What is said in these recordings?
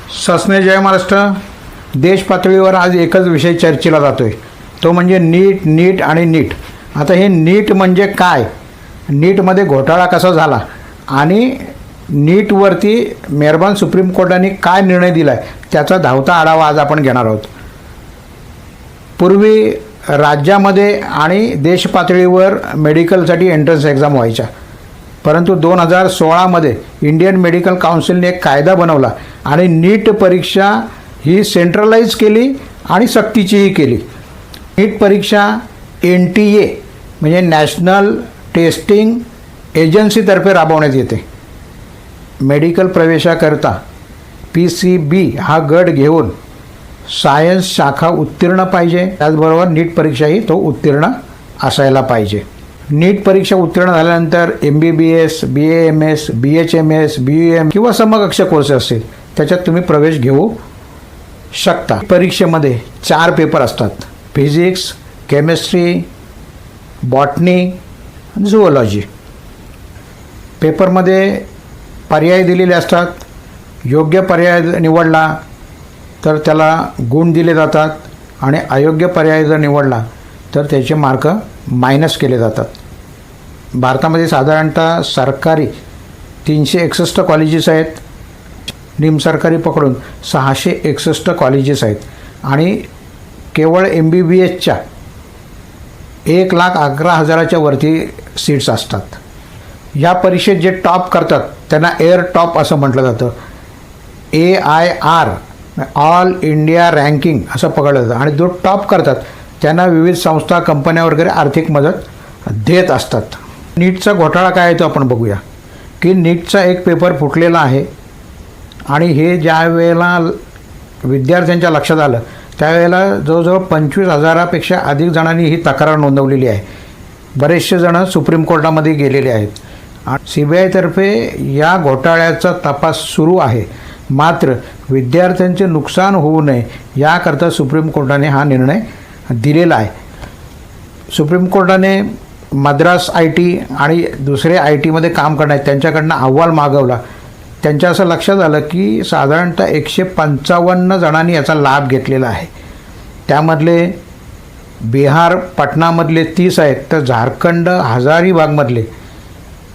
सस्ने जय महाराष्ट्र. देश पातळीवर आज एकच विषय चर्चेला जातोय, तो म्हणजे नीट आणि नीट. आता हे नीट म्हणजे काय, नीटमध्ये घोटाळा कसा झाला आणि नीटवरती मेहरबान सुप्रीम कोर्टाने काय निर्णय दिला आहे त्याचा धावता आढावा आज आपण घेणार आहोत. पूर्वी राज्यामध्ये आणि देश पातळीवर मेडिकलसाठी एंट्रन्स एक्झाम व्हायच्या, परंतु 2016मध्ये इंडियन मेडिकल काउन्सिलने एक कायदा बनवला आणि नीट परीक्षा ही सेंट्रलाइज केली आणि सक्तीचीही केली. नीट परीक्षा NTA म्हणजे नॅशनल टेस्टिंग एजन्सीतर्फे राबवण्यात येते. मेडिकल प्रवेशाकरता PCB हा गट घेऊन सायन्स शाखा उत्तीर्ण पाहिजे, त्याचबरोबर नीट परीक्षाही तो उत्तीर्ण असायला पाहिजे. नीट परीक्षा उत्तीर्ण झाल्यानंतर MBBS, BAMS, BHMS, BUM किंवा समकक्ष कोर्स असतील त्याच्यात तुम्ही प्रवेश घेऊ शकता. परीक्षेमध्ये 4 पेपर असतात: फिजिक्स, केमिस्ट्री, बॉटनी, झुओलॉजी. पेपरमध्ये पर्याय दिलेले असतात. योग्य पर्याय निवडला तर त्याला गुण दिले जातात आणि अयोग्य पर्याय जर निवडला तर त्याचे मार्क मायनस केले जातात. भारतामध्ये साधारणतः सरकारी 361 कॉलेजेस आहेत, निमसरकारी पकडून 661 कॉलेजेस आहेत आणि केवळ MBBSच्या 1,11,000च्या वरती सीट्स असतात. या परीक्षेत जे टॉप करतात त्यांना एअर टॉप असं म्हटलं जातं. AIR ऑल इंडिया रँकिंग असं पकडलं जातं आणि जो टॉप करतात त्यांना विविध संस्था, कंपन्या वगैरे आर्थिक मदत देत असतात. नीटचा घोटाळा काय आहे तो आपण बघूया. की नीटचा एक पेपर फुटलेला आहे आणि हे ज्या वेळेला विद्यार्थ्यांच्या लक्षात आलं त्यावेळेला जवळजवळ 25,000पेक्षा अधिक जणांनी ही तक्रार नोंदवलेली आहे. बरेचसे जण सुप्रीम कोर्टामध्ये गेलेले आहेत. CBIतर्फे या घोटाळ्याचा तपास सुरू आहे. मात्र विद्यार्थ्यांचे नुकसान होऊ नये याकरता सुप्रीम कोर्टाने हा निर्णय दिलेला आहे. सुप्रीम कोर्टाने मद्रास IT आणि दुसरे ITमध्ये काम करणारे त्यांच्याकडनं अहवाल मागवला. त्यांच्या असं लक्षात आलं की साधारणतः 155 जणांनी याचा लाभ घेतलेला आहे. त्यामधले बिहार पटनामधले 30 आहेत, तर झारखंड हजारीबागमधले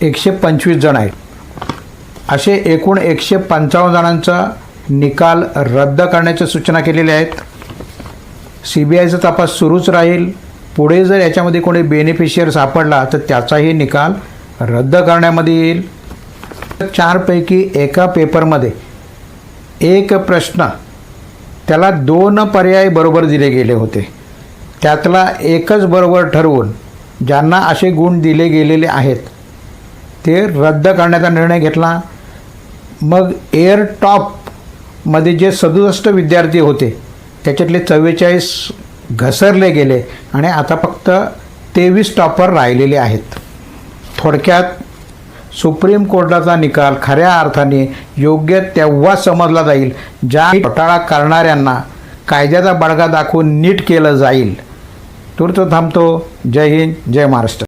125 जण आहेत. असे एकूण 155 जणांचा निकाल रद्द करण्याच्या सूचना केलेल्या आहेत. CBIचा तपास सुरूच राहील. पुढे जर याच्यामध्ये कोणी बेनिफिशियर सापडला तर त्याचाही निकाल रद्द करण्यामध्ये येईल. 4 पैकी एका पेपरमध्ये एक प्रश्न त्याला 2 पर्याय बरोबर दिले गेले होते, त्यातला एकच बरोबर ठरवून ज्यांना असे गुण दिले गेलेले आहेत ते रद्द करण्याचा निर्णय घेतला. मग एअर टॉपमध्ये जे 67 विद्यार्थी होते त्याच्यातले 44 घसरले गेले आणि आता फक्त 23 टॉपर राहिलेले आहेत. थोडक्यात सुप्रीम कोर्टाचा निकाल खऱ्या अर्थाने योग्य तेव्हा समजला जाईल ज्या घोटाळा करणाऱ्यांना कायद्याचा बडगा दाखवून नीट केलं जाईल. तूर्त थांबतो. जय हिंद, जय महाराष्ट्र.